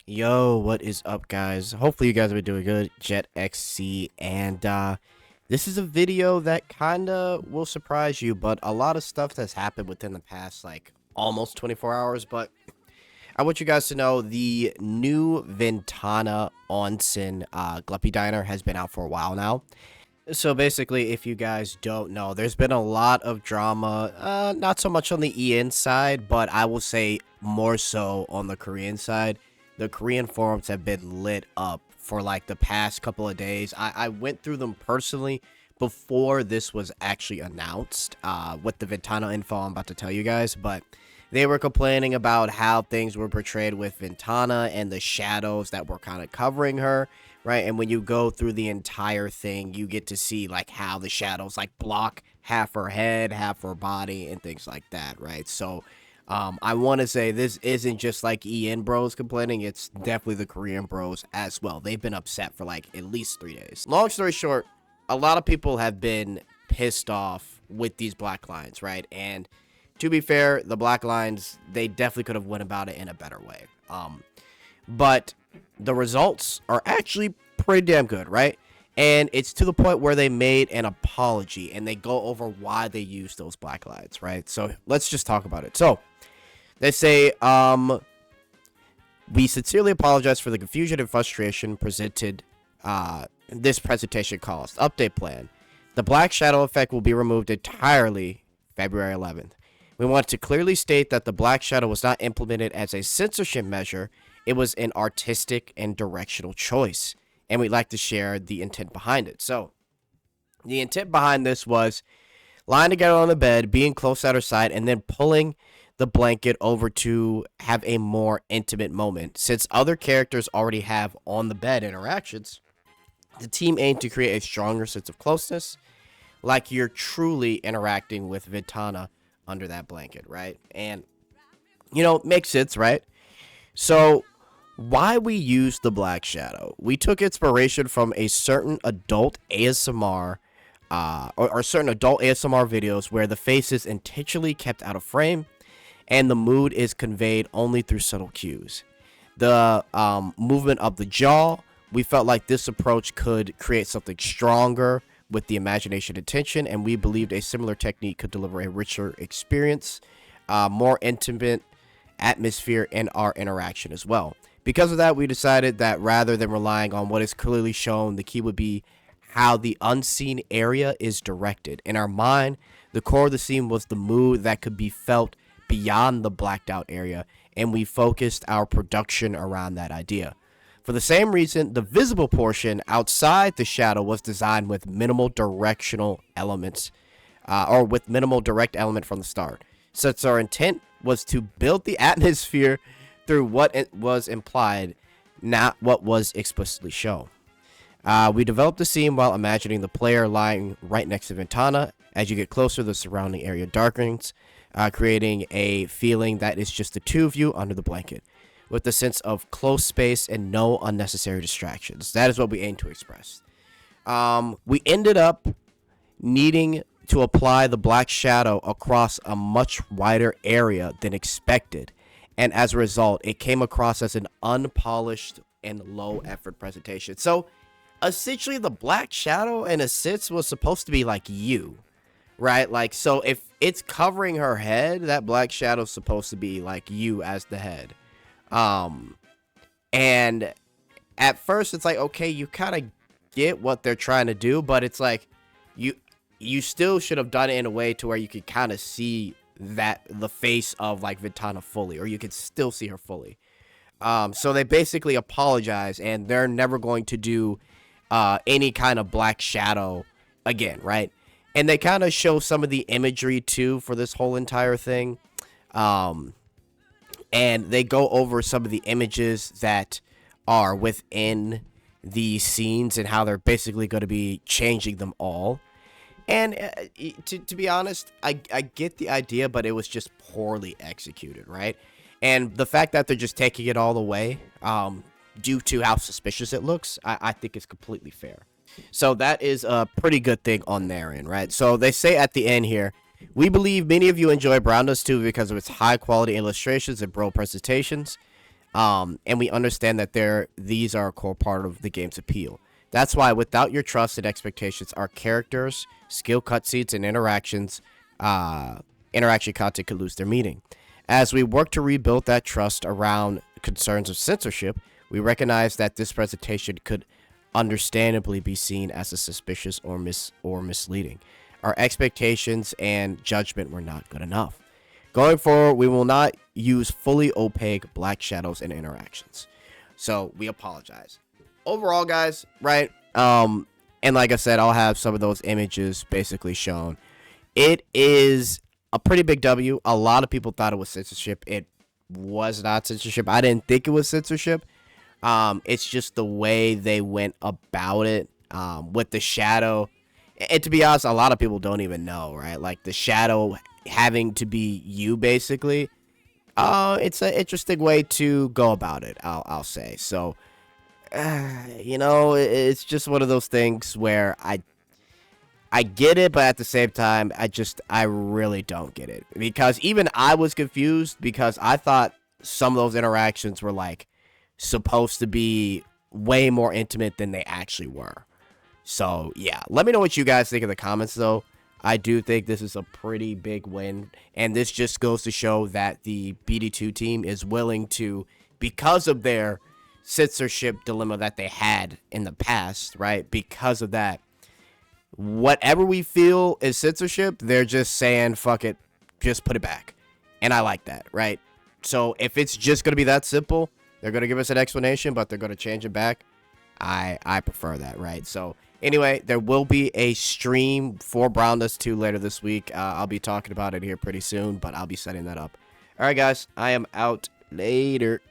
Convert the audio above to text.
Yo, what is up, guys? Hopefully you guys are doing good. Jetxc, and this is a video that kinda will surprise you, but a lot of stuff has happened within the past like almost 24 hours. But I want you guys to know the new Ventana Onsen Gluppy Diner has been out for a while now. So basically, if you guys don't know, there's been a lot of drama, not so much on the EN side, but I will say more so on the Korean side. The Korean forums have been lit up for like the past couple of days. I went through them personally before this was actually announced, with the Ventana info I'm about to tell you guys, but they were complaining about how things were portrayed with Ventana and the shadows that were kind of covering her, right? And when you go through the entire thing, you get to see like how the shadows like block half her head, half her body, and things like that, right? So I want to say this isn't just like EN bros complaining, it's definitely the Korean bros as well. They've been upset for like at least 3 days. Long story short, a lot of people have been pissed off with these black lines, right? And to be fair, the black lines, they definitely could have went about it in a better way. But the results are actually pretty damn good, right? And it's to the point where they made an apology and they go over why they used those black lines, right? So let's just talk about it. So they say, we sincerely apologize for the confusion and frustration presented this presentation caused. Update plan. The black shadow effect will be removed entirely February 11th. We want to clearly state that the black shadow was not implemented as a censorship measure. It was an artistic and directional choice, and we'd like to share the intent behind it. So, the intent behind this was lying together on the bed, being close at her side, and then pulling the blanket over to have a more intimate moment. Since other characters already have on the bed interactions, the team aimed to create a stronger sense of closeness, like you're truly interacting with Ventana under that blanket, right? And, you know, makes sense, right? So, why we use the black shadow? We took inspiration from a certain adult ASMR, or certain adult ASMR videos where the face is intentionally kept out of frame and the mood is conveyed only through subtle cues. The movement of the jaw, we felt like this approach could create something stronger with the imagination and tension, and we believed a similar technique could deliver a richer experience, more intimate atmosphere in our interaction as well. Because of that, we decided that rather than relying on what is clearly shown, the key would be how the unseen area is directed. In our mind, the core of the scene was the mood that could be felt beyond the blacked out area, and we focused our production around that idea. For the same reason, the visible portion outside the shadow was designed with minimal directional elements, or with minimal direct element from the start. Since our intent was to build the atmosphere through what it was implied, not what was explicitly shown. We developed the scene while imagining the player lying right next to Ventana. As you get closer, the surrounding area darkens, creating a feeling that is just the two of you under the blanket, with the sense of close space and no unnecessary distractions. That is what we aim to express. We ended up needing to apply the black shadow across a much wider area than expected, and as a result, it came across as an unpolished and low effort presentation. So, essentially, the black shadow in a sense was supposed to be like you, right? Like, so if it's covering her head, that black shadow's supposed to be like you as the head. And at first it's like, okay, you kind of get what they're trying to do, but it's like you still should have done it in a way to where you could kind of see that the face of like Ventana fully, or you could still see her fully. So they basically apologize, and they're never going to do any kind of black shadow again, right? And they kind of show some of the imagery too for this whole entire thing. And they go over some of the images that are within the scenes and how they're basically going to be changing them all. And to be honest, I get the idea, but it was just poorly executed, right? And the fact that they're just taking it all away, due to how suspicious it looks, I think is completely fair. So that is a pretty good thing on their end, right? So they say at the end here, we believe many of you enjoy Browndust2 because of its high quality illustrations and bro presentations. And we understand that these are a core part of the game's appeal. That's why without your trust and expectations, our characters, skill cutscenes, and interaction content could lose their meaning. As we work to rebuild that trust around concerns of censorship, we recognize that this presentation could understandably be seen as a suspicious or misleading. Our expectations and judgment were not good enough. Going forward, we will not use fully opaque black shadows in interactions. So we apologize. Overall, guys, right? And like I said, I'll have some of those images basically shown. It is a pretty big W. A lot of people thought it was censorship. It was not censorship. I didn't think it was censorship. It's just the way they went about it with the shadow. And to be honest, a lot of people don't even know, right? Like the shadow having to be you, basically. It's an interesting way to go about it, I'll say. So, it's just one of those things where I get it, but at the same time, I really don't get it. Because even I was confused because I thought some of those interactions were like supposed to be way more intimate than they actually were. So, yeah, let me know what you guys think in the comments, though. I do think this is a pretty big win, and this just goes to show that the BD2 team is willing to, because of their censorship dilemma that they had in the past, right? Because of that, whatever we feel is censorship, they're just saying, fuck it, just put it back. And I like that, right? So if it's just going to be that simple, they're going to give us an explanation, but they're going to change it back. I prefer that, right? So anyway, there will be a stream for Browndust2 later this week. I'll be talking about it here pretty soon, but I'll be setting that up. All right, guys, I am out. Later.